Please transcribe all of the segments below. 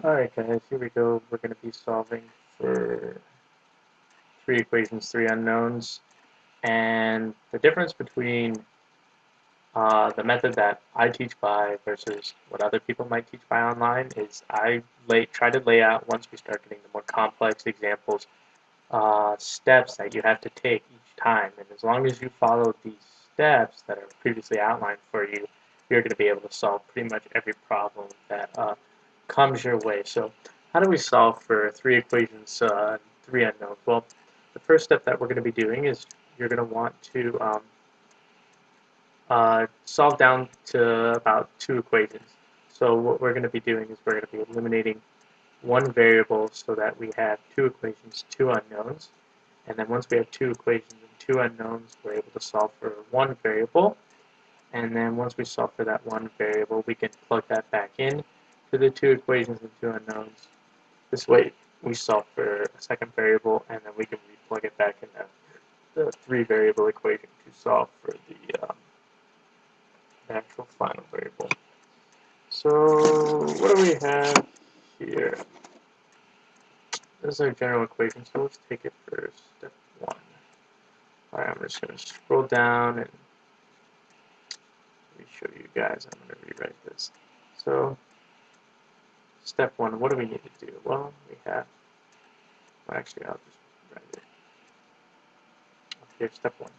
Alright guys, here we go. We're going to be solving for three equations, three unknowns, and the difference between the method that I teach by versus what other people might teach by online is try to lay out, once we start getting the more complex examples, steps that you have to take each time. And as long as you follow these steps that are previously outlined for you, you're going to be able to solve pretty much every problem that comes your way. So how do we solve for three equations, three unknowns? Well, the first step that we're going to be doing is you're going to want to solve down to about two equations. So what we're going to be doing is we're going to be eliminating one variable so that we have two equations, two unknowns. And then once we have two equations and two unknowns, we're able to solve for one variable. And then once we solve for that one variable, we can plug that back in to the two equations and two unknowns. This way, we solve for a second variable, and then we can re-plug it back in the three-variable equation to solve for the actual final variable. So what do we have here? This is our general equation, so let's take it for step one. Alright, I'm just going to scroll down and let me show you guys. I'm going to rewrite this. So, step one, what do we need to do? Well, we have, well, actually, I'll just write it up here, step one,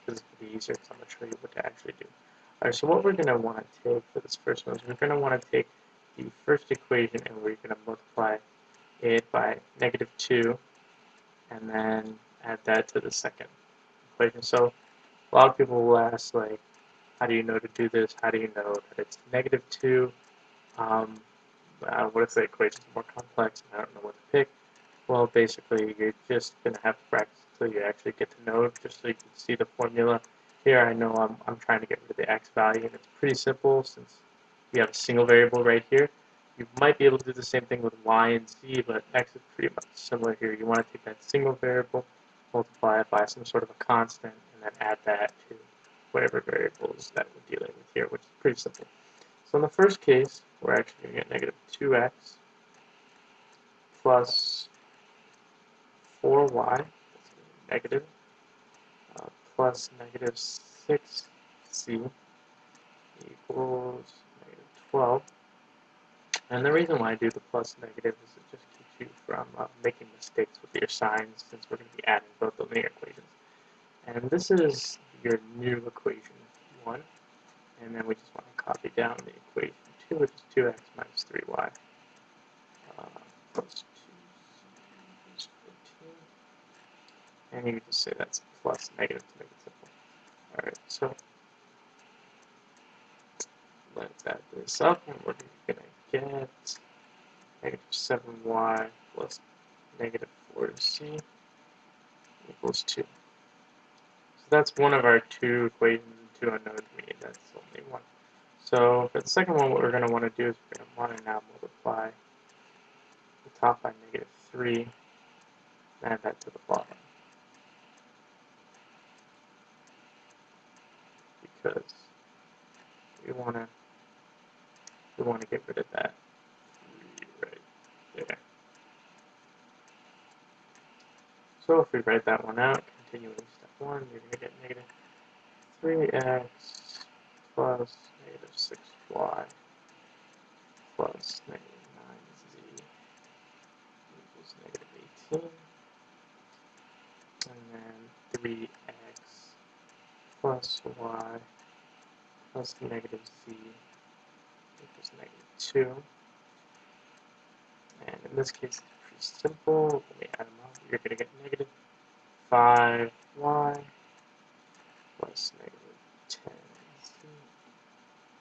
because it's going to be easier because I'm going to show you what to actually do. Alright, so what we're going to want to take for this first one is we're going to want to take the first equation and we're going to multiply it by -2 and then add that to the second equation. So a lot of people will ask, like, how do you know to do this? How do you know that it's -2? What if the equation's more complex and I don't know what to pick? Well, basically, you're just going to have to practice until you actually get to know it, just so you can see the formula. Here, I know I'm trying to get rid of the x value, and it's pretty simple since we have a single variable right here. You might be able to do the same thing with y and z, but x is pretty much similar here. You want to take that single variable, multiply it by some sort of a constant, and then add that to whatever variables that we're dealing with here, which is pretty simple. So in the first case, we're actually going to get -2x plus 4y, that's negative, plus -6c equals -12. And the reason why I do the plus negative is it just keeps you from making mistakes with your signs, since we're going to be adding both the linear equations. And this is your new equation 1. And then we just want to copy down the equation 2, which is 2x minus 3y plus 2 is 14. And you can just say that's plus negative to make it simple. Alright, so let's add this up, and we're going to get -7y plus -4c equals 2. So that's one of our two equations and two unknowns we need. That's only one. So for the second one, what we're going to want to do is we're going to want to now multiply the top by -3 and add that to the bottom, because we want to get rid of that 3 right there. So if we write that one out, continuing step 1, you're going to get -3x plus -6y plus -9z equals -18. And then 3x plus y plus -z equals -2. And in this case, it's pretty simple. When we add them up, you're going to get -5y plus -10z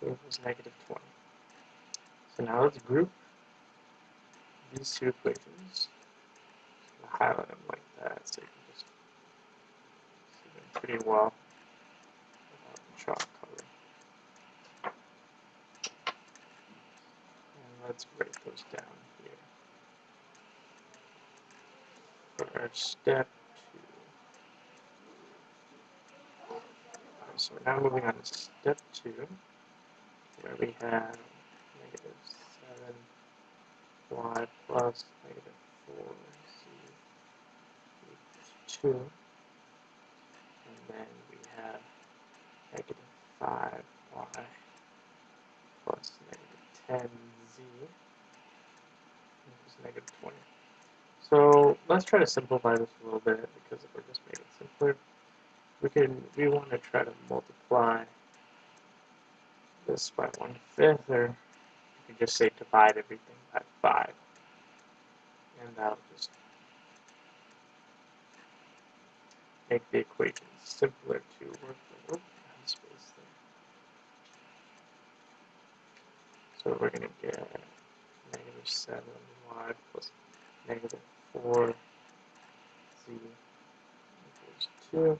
equals -20. So now let's group these two equations. I'll highlight them like that so you can just see them pretty well without the chalk color. And let's write those down here. For our step 2. So we're now moving on to step 2, where we have -7 y plus negative 4z equals 2. And then we have negative 5y plus negative 10z equals negative 20. So let's try to simplify this a little bit, because if we're just making it simpler, we want to try to multiply this by 1/5, or you can just say divide everything by 5, and that'll just make the equation simpler to work with. Space there. So we're going to get negative 7y plus negative 4z equals 2,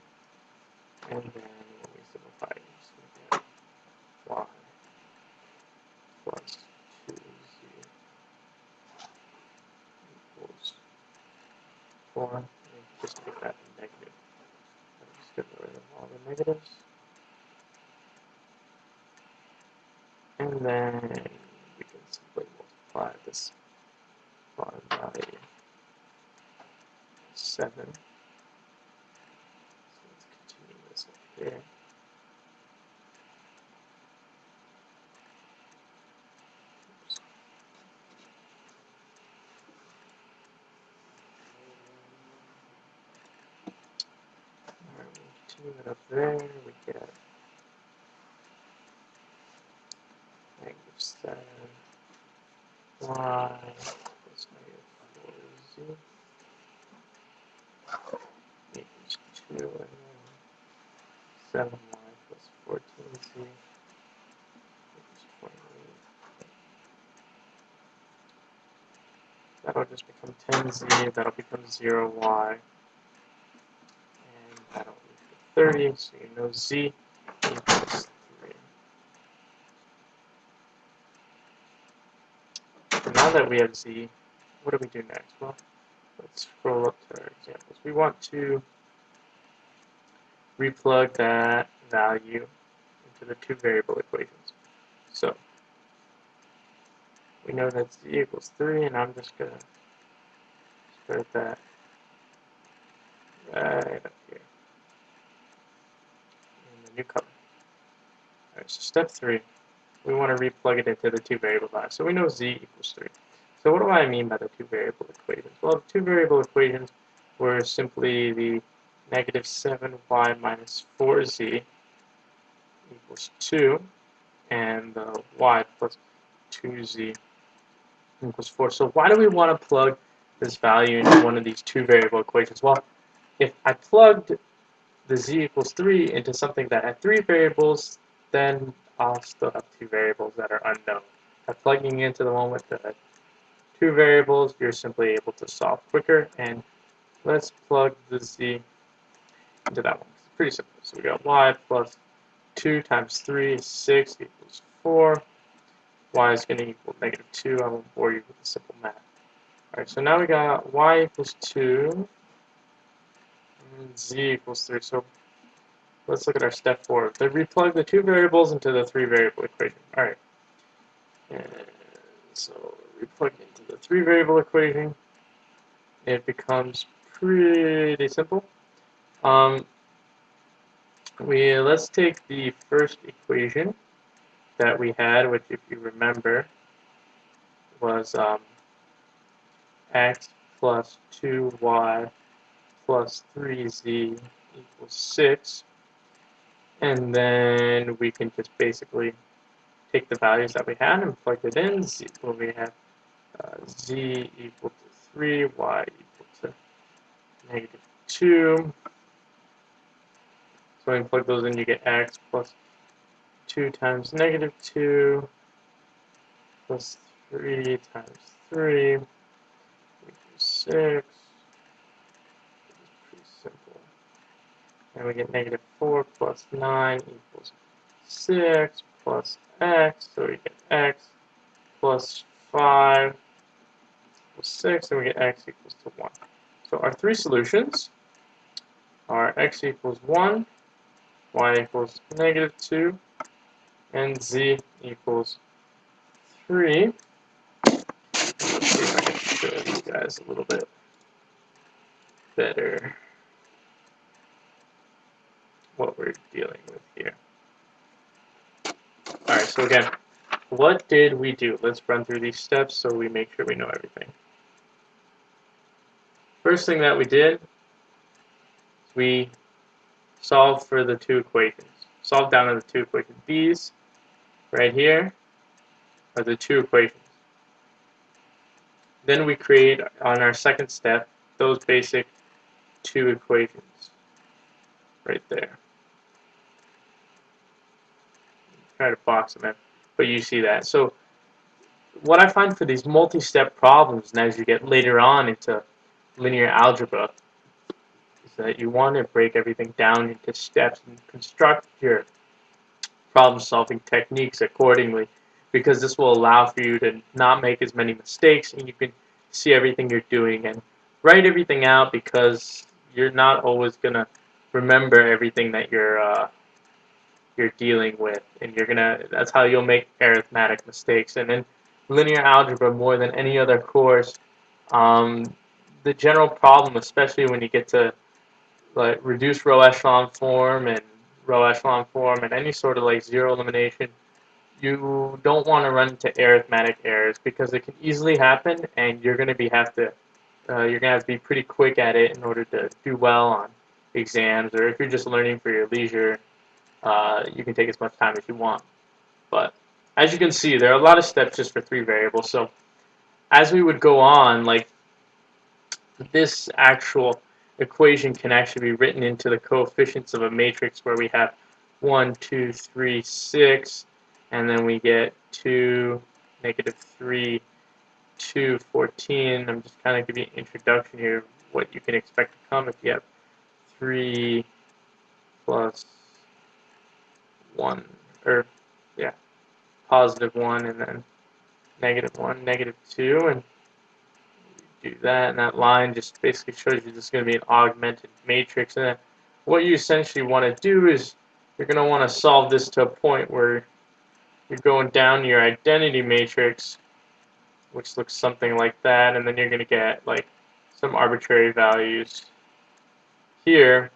and then when we simplify it, we get y plus 2z equals 4, and just make that negative. Just get rid of all the negatives. And then we can simply multiply this bottom value 7. So let's continue this up here. Alright, we'll continue it up there. We get negative 7y plus negative 4z equals 2, and then 7y plus 14z equals 28. That'll just become 10z, that'll become 0y, and that'll equal 30, so you know z equals 3. And now that we have z, what do we do next? Well, let's scroll up to our examples. We want to replug that value into the two variable equations. So we know that z equals 3, and I'm just going to start that right up here in the new color. Alright, so step 3, we want to replug it into the two variable values. So we know z equals 3. So what do I mean by the two variable equations? Well, the two variable equations were simply the negative 7y minus 4z equals 2, and the y plus 2z equals 4. So why do we want to plug this value into one of these two variable equations? Well, if I plugged the z equals 3 into something that had 3 variables, then I'll still have 2 variables that are unknown. By plugging into the one with the 2 variables, you're simply able to solve quicker. And let's plug the z into that one. It's pretty simple. So we got y plus 2 times 3 is 6 equals 4. Y is going to equal negative 2. I won't bore you with the simple math. Alright, so now we got y equals 2 and z equals 3. So let's look at our step 4. To replug the 2 variables into the 3 variable equation. Alright. And so replug into the 3 variable equation. It becomes pretty simple. Let's take the first equation that we had, which, if you remember, was x plus 2y plus 3z equals 6. And then we can just basically take the values that we had and plug it in. We have z equal to 3, y equal to negative 2. So when you plug those in, you get x plus 2 times negative 2 plus 3 times 3 equals 6. It's pretty simple. And we get negative 4 plus 9 equals 6 plus x. So we get x plus 5 equals 6, and we get x equals to 1. So our three solutions are x equals 1, y equals negative 2, and z equals 3. Let's see guys a little bit better what we're dealing with here. Alright, so again, what did we do? Let's run through these steps so we make sure we know everything. First thing that we did, we solved for the two equations. Solved down to the two equations. These right here are the two equations. Then we create, on our second step, those basic two equations right there. Try to box them in, but you see that. So what I find for these multi-step problems, and as you get later on into linear algebra, is that you want to break everything down into steps and construct your problem-solving techniques accordingly, because this will allow for you to not make as many mistakes, and you can see everything you're doing and write everything out, because you're not always going to remember everything that you're dealing with, and that's how you'll make arithmetic mistakes. And in linear algebra, more than any other course, the general problem, especially when you get to like reduced row echelon form and row echelon form and any sort of like zero elimination, you don't want to run into arithmetic errors, because it can easily happen, and you're going to have to be pretty quick at it in order to do well on exams, or if you're just learning for your leisure, you can take as much time as you want. But as you can see, there are a lot of steps just for 3 variables. So as we would go on, like this actual equation can actually be written into the coefficients of a matrix where we have 1, 2, 3, 6, and then we get 2, -3, 2, 14. I'm just kind of giving you an introduction here of what you can expect to come if you have 3 plus 1, or yeah, +1, and then -1, -2, and do that, and that line just basically shows you this is going to be an augmented matrix. And then what you essentially want to do is you're going to want to solve this to a point where you're going down your identity matrix, which looks something like that, and then you're going to get like some arbitrary values here,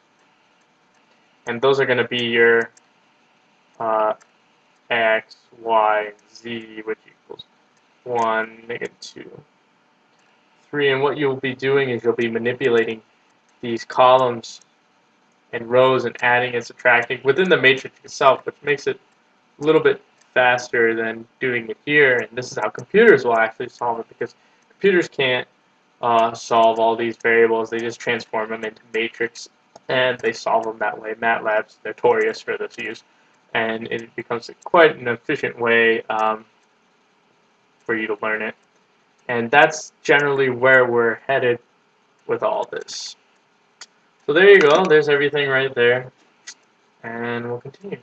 and those are going to be your x, y, and z, which equals 1, -2, 3. And what you'll be doing is you'll be manipulating these columns and rows and adding and subtracting within the matrix itself, which makes it a little bit faster than doing it here. And this is how computers will actually solve it, because computers can't solve all these variables. They just transform them into matrix, and they solve them that way. MATLAB's notorious for this use, and it becomes quite an efficient way for you to learn it. And that's generally where we're headed with all this. So there you go. There's everything right there. And we'll continue.